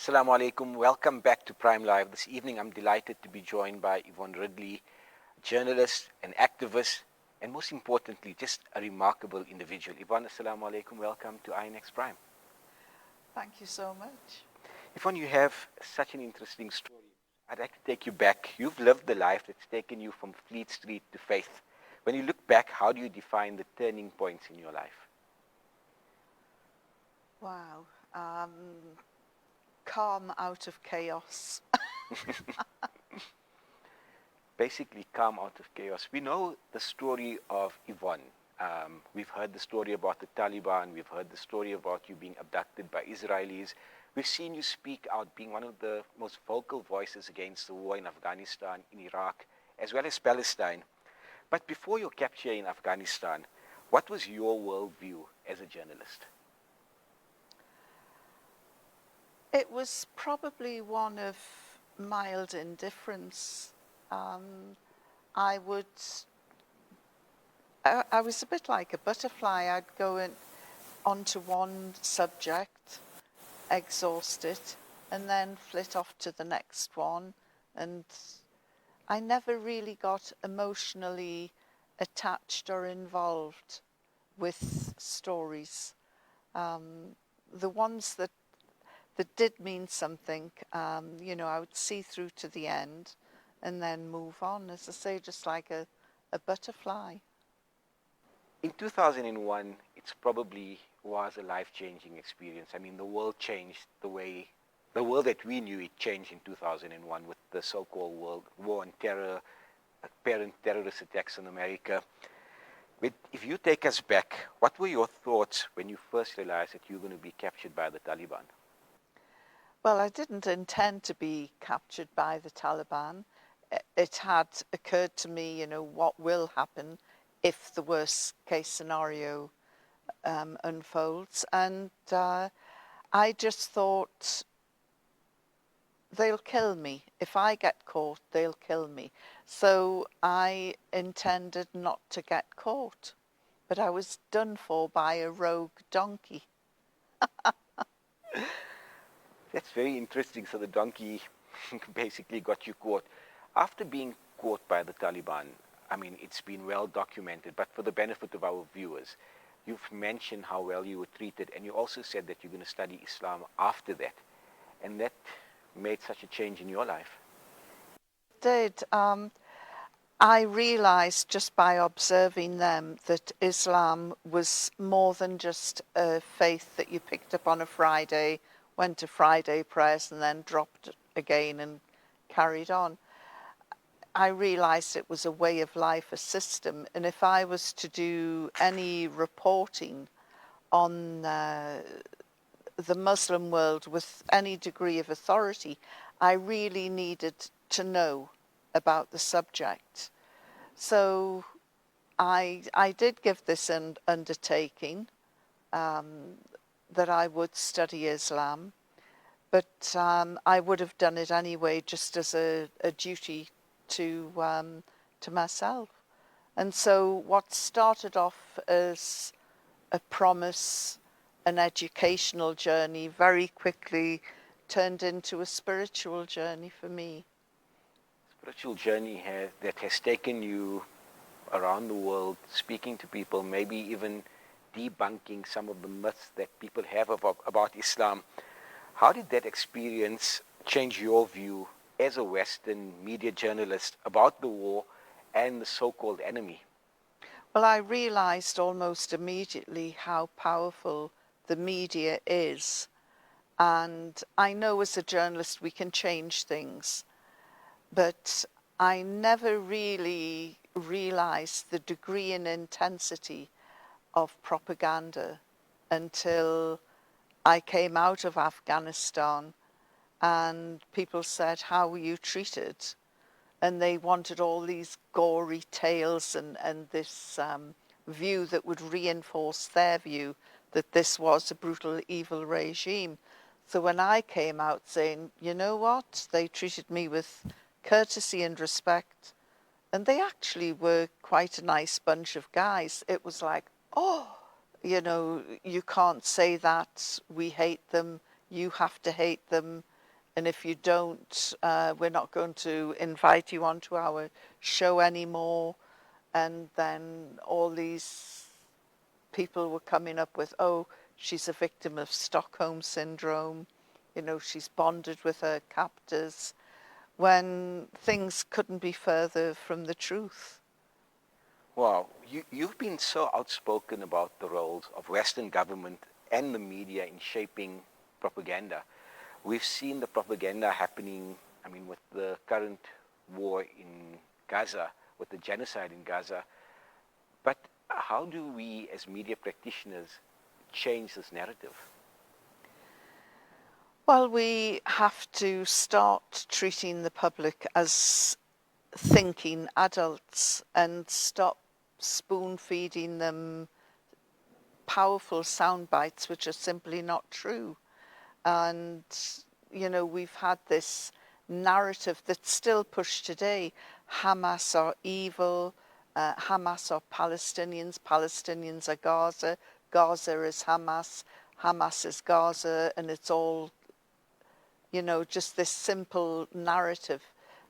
Assalamu alaikum. Welcome back to Prime Live. This evening I'm delighted to be joined by Yvonne Ridley, journalist, an activist, and most importantly, just a remarkable individual. Yvonne, assalamu alaikum. Welcome to INX Prime. Thank you so much. Yvonne, you have such an interesting story. I'd like to take you back. You've lived the life that's taken you from Fleet Street to faith. When you look back, how do you define the turning points in your life? Wow. Calm out of chaos. Basically, calm out of chaos. We know the story of Yvonne. We've heard the story about the Taliban. We've heard the story about you being abducted by Israelis. We've seen you speak out, being one of the most vocal voices against the war in Afghanistan, in Iraq, as well as Palestine. But before your capture in Afghanistan, what was your worldview as a journalist? It was probably one of mild indifference. I was a bit like a butterfly. I'd go onto one subject, exhaust it, and then flit off to the next one. And I never really got emotionally attached or involved with stories. The ones that did mean something, I would see through to the end and then move on, as I say, just like a butterfly. In 2001, it probably was a life-changing experience. I mean, the world changed the world that we knew it changed in 2001 with the so-called world war on terror, apparent terrorist attacks in America. But if you take us back, what were your thoughts when you first realized that you were going to be captured by the Taliban? Well, I didn't intend to be captured by the Taliban. It had occurred to me, what will happen if the worst case scenario unfolds. And I just thought, they'll kill me. If I get caught, they'll kill me. So I intended not to get caught. But I was done for by a rogue donkey. That's very interesting. So the donkey basically got you caught. After being caught by the Taliban, I mean, it's been well documented, but for the benefit of our viewers, you've mentioned how well you were treated, and you also said that you're going to study Islam after that. And that made such a change in your life. It did. I realized just by observing them that Islam was more than just a faith that you picked up on a Friday, went to Friday prayers and then dropped again and carried on. I realized it was a way of life, a system, and if I was to do any reporting on the Muslim world with any degree of authority, I really needed to know about the subject. So I did give this an undertaking, that I would study Islam, but I would have done it anyway just as a duty to myself. And so what started off as a promise, an educational journey, very quickly turned into a spiritual journey for me. Spiritual journey that has taken you around the world, speaking to people, maybe even debunking some of the myths that people have about Islam. How did that experience change your view as a Western media journalist about the war and the so-called enemy? Well, I realized almost immediately how powerful the media is. And I know as a journalist we can change things, but I never really realized the degree and intensity of propaganda until I came out of Afghanistan and people said, how were you treated? And they wanted all these gory tales and this view that would reinforce their view that this was a brutal, evil regime. So when I came out saying, you know what, they treated me with courtesy and respect, and they actually were quite a nice bunch of guys, it was like, oh, you can't say that, we hate them, you have to hate them. and if you don't, we're not going to invite you onto our show anymore. And then all these people were coming up with, oh, she's a victim of Stockholm syndrome, you know, she's bonded with her captors, when things couldn't be further from the truth. Wow, you've been so outspoken about the roles of Western government and the media in shaping propaganda. We've seen the propaganda happening, I mean, with the current war in Gaza, with the genocide in Gaza. But how do we as media practitioners change this narrative? Well, we have to start treating the public as thinking adults and stop spoon feeding them powerful sound bites which are simply not true. And, you know, we've had this narrative that's still pushed today. Hamas are evil, Hamas are Palestinians, Palestinians are Gaza, Gaza is Hamas, Hamas is Gaza, and it's all, you know, just this simple narrative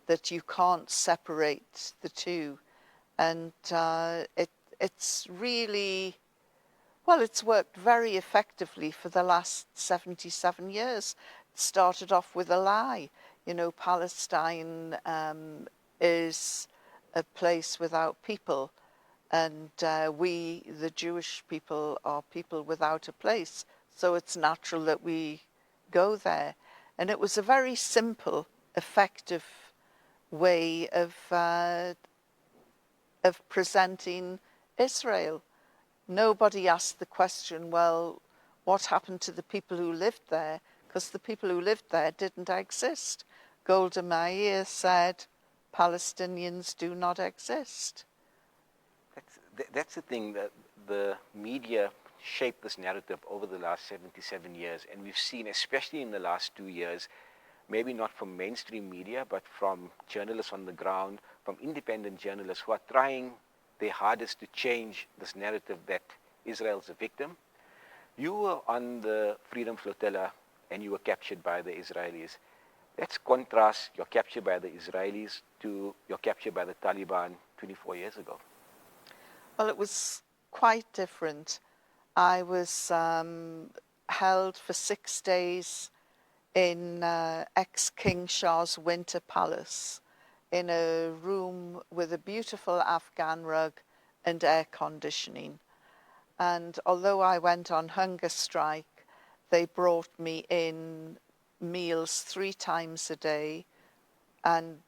that you can't separate the two. And it's really, well, it's worked very effectively for the last 77 years. It started off with a lie. You know, Palestine is a place without people, and we, the Jewish people, are people without a place. So it's natural that we go there. And it was a very simple, effective way of presenting Israel. Nobody asked the question, well, what happened to the people who lived there? Because the people who lived there didn't exist. Golda Meir said, Palestinians do not exist. That's the thing, that the media shaped this narrative over the last 77 years. And we've seen, especially in the last 2 years, maybe not from mainstream media, but from journalists on the ground, from independent journalists who are trying their hardest to change this narrative that Israel's a victim. You were on the Freedom Flotilla and you were captured by the Israelis. Let's contrast your capture by the Israelis to your capture by the Taliban 24 years ago. Well, it was quite different. I was held for 6 days in ex-King Shah's Winter Palace in a room with a beautiful Afghan rug and air conditioning. And although I went on hunger strike, they brought me in meals 3 times a day and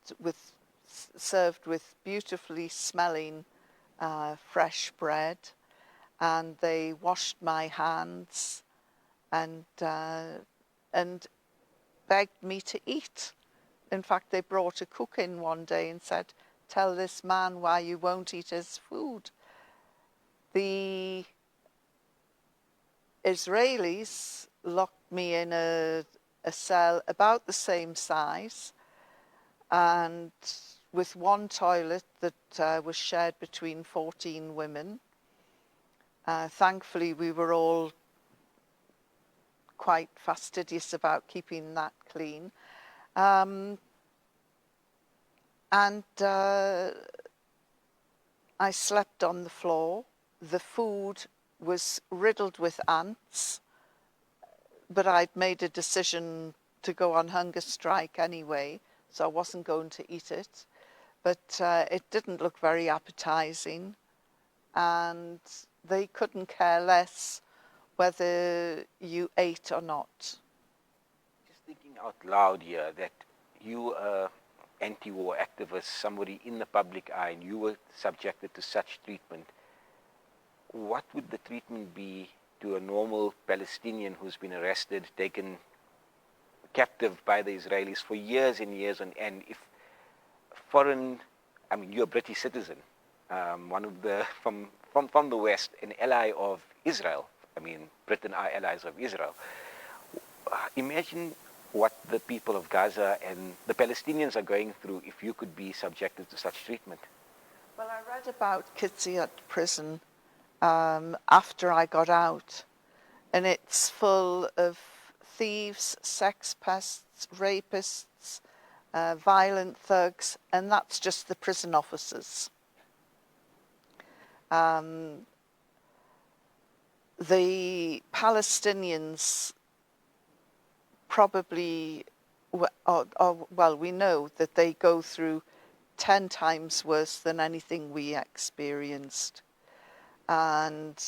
served with beautifully smelling fresh bread. And they washed my hands and begged me to eat. In fact, they brought a cook in one day and said, tell this man why you won't eat his food. The Israelis locked me in a cell about the same size and with one toilet that was shared between 14 women. Thankfully, we were all quite fastidious about keeping that clean. And I slept on the floor. The food was riddled with ants, but I'd made a decision to go on hunger strike anyway, so I wasn't going to eat it. But it didn't look very appetizing, and they couldn't care less whether you ate or not. Just thinking out loud here that you are anti-war activist, somebody in the public eye, and you were subjected to such treatment. What would the treatment be to a normal Palestinian who's been arrested, taken captive by the Israelis for years and years on end? If foreign, I mean, you're a British citizen, one of the, from the West, an ally of Israel. I mean, Britain are allies of Israel. Imagine what the people of Gaza and the Palestinians are going through if you could be subjected to such treatment. Well, I read about Kiziat prison after I got out, and it's full of thieves, sex pests, rapists, violent thugs, and that's just the prison officers. The Palestinians probably, well, we know that they go through 10 times worse than anything we experienced. And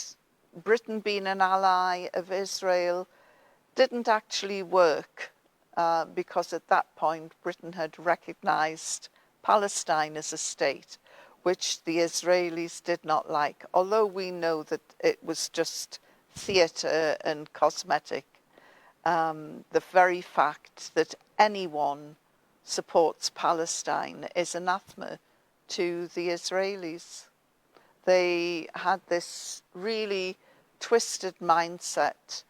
Britain being an ally of Israel didn't actually work because at that point Britain had recognized Palestine as a state, which the Israelis did not like, although we know that it was just theatre and cosmetic. The very fact that anyone supports Palestine is anathema to the Israelis. They had this really twisted mindset.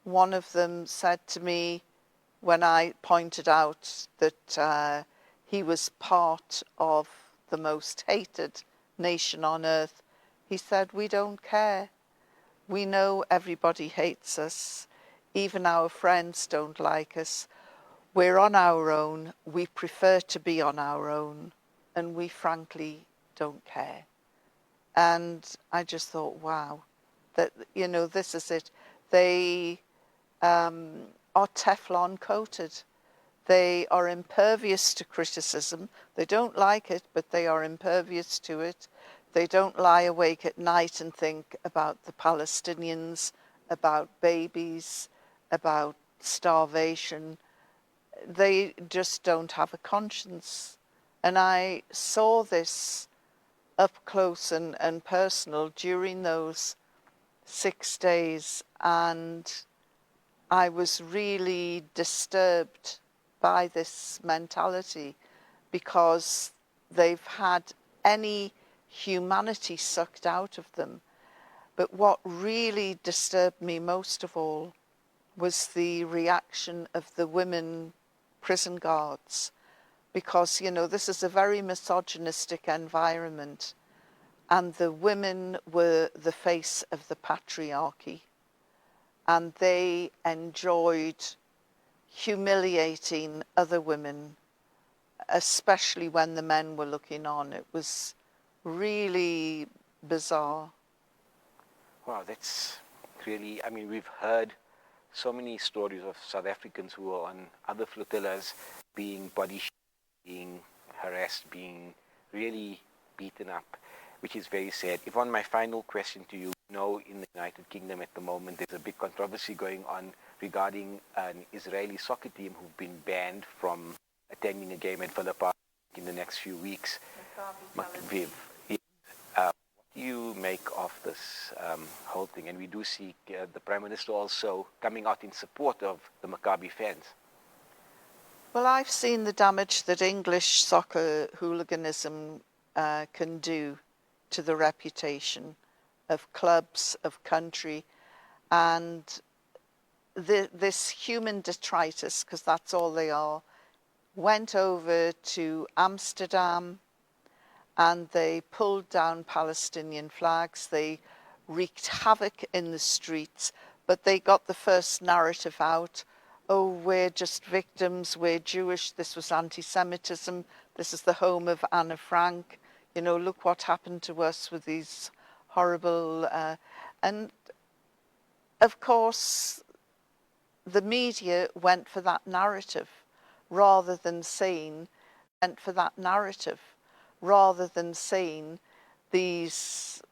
One of them said to me when I pointed out that he was part of the most hated nation on earth, he said, "We don't care. We know everybody hates us. Even our friends don't like us. We're on our own. We prefer to be on our own. And we frankly don't care." And I just thought, wow, that, you know, this is it. They are Teflon coated. They are impervious to criticism. They don't like it, but they are impervious to it. They don't lie awake at night and think about the Palestinians, about babies, about starvation. They just don't have a conscience. And I saw this up close and personal during those 6 days, and I was really disturbed by this mentality because they've had any humanity sucked out of them. But what really disturbed me most of all was the reaction of the women prison guards, because, you know, this is a very misogynistic environment, and the women were the face of the patriarchy, and they enjoyed humiliating other women, especially when the men were looking on. It was really bizarre. Wow, that's really, I mean, we've heard so many stories of South Africans who are on other flotillas being body shamed, being harassed, being really beaten up, which is very sad. Yvonne, my final question to you. You know, in the United Kingdom at the moment, there's a big controversy going on regarding an Israeli soccer team who've been banned from attending a game at Villa Park in the next few weeks. Viv, what do you make of this whole thing? And we do see the Prime Minister also coming out in support of the Maccabi fans. Well, I've seen the damage that English soccer hooliganism can do to the reputation of clubs, of country, and this human detritus, because that's all they are, went over to Amsterdam and they pulled down Palestinian flags. They wreaked havoc in the streets, but they got the first narrative out. Oh, we're just victims, we're Jewish, this was anti-Semitism, this is the home of Anne Frank, you know, look what happened to us with these horrible... and, of course, the media went for that narrative rather than saying these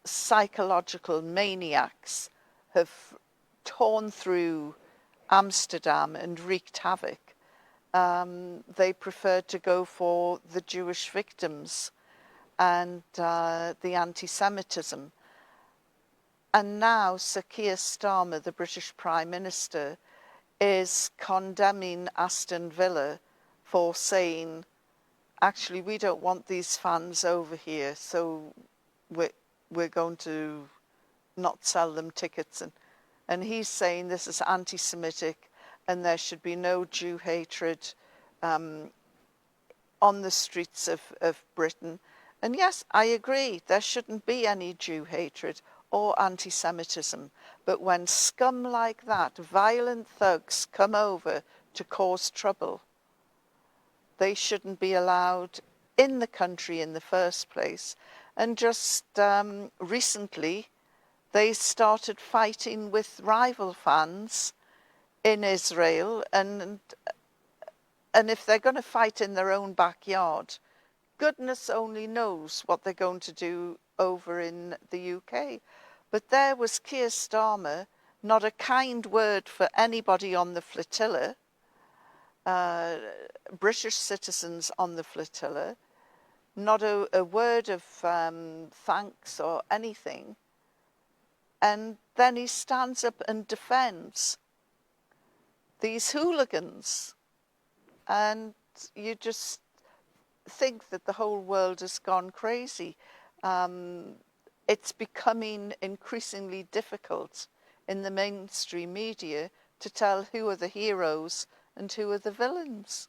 psychological maniacs have torn through Amsterdam and wreaked havoc. They preferred to go for the Jewish victims and the anti-Semitism. And now Sir Keir Starmer, the British Prime Minister, is condemning Aston Villa for saying, actually, we don't want these fans over here, so we're going to not sell them tickets. And he's saying this is anti-Semitic and there should be no Jew hatred on the streets of Britain. And yes, I agree, there shouldn't be any Jew hatred. or anti-Semitism. But when scum like that, violent thugs, come over to cause trouble, they shouldn't be allowed in the country in the first place. And just recently, they started fighting with rival fans in Israel, and if they're going to fight in their own backyard, goodness only knows what they're going to do over in the UK. But there was Keir Starmer, not a kind word for anybody on the flotilla, British citizens on the flotilla, not a word of thanks or anything. And then he stands up and defends these hooligans. And you just think that the whole world has gone crazy. It's becoming increasingly difficult in the mainstream media to tell who are the heroes and who are the villains.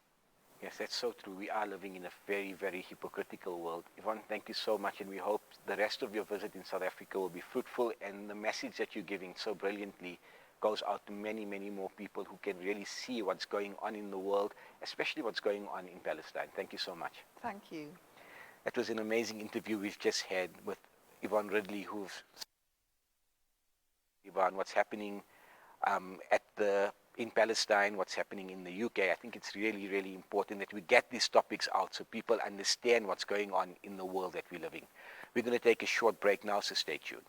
Yes, that's so true. We are living in a very, very hypocritical world. Yvonne, thank you so much, and we hope the rest of your visit in South Africa will be fruitful, and the message that you're giving so brilliantly goes out to many, many more people who can really see what's going on in the world, especially what's going on in Palestine. Thank you so much. Thank you. That was an amazing interview we've just had with Yvonne Ridley, who's on what's happening in Palestine, what's happening in the UK. I think it's really, really important that we get these topics out so people understand what's going on in the world that we live in. We're going to take a short break now, so stay tuned.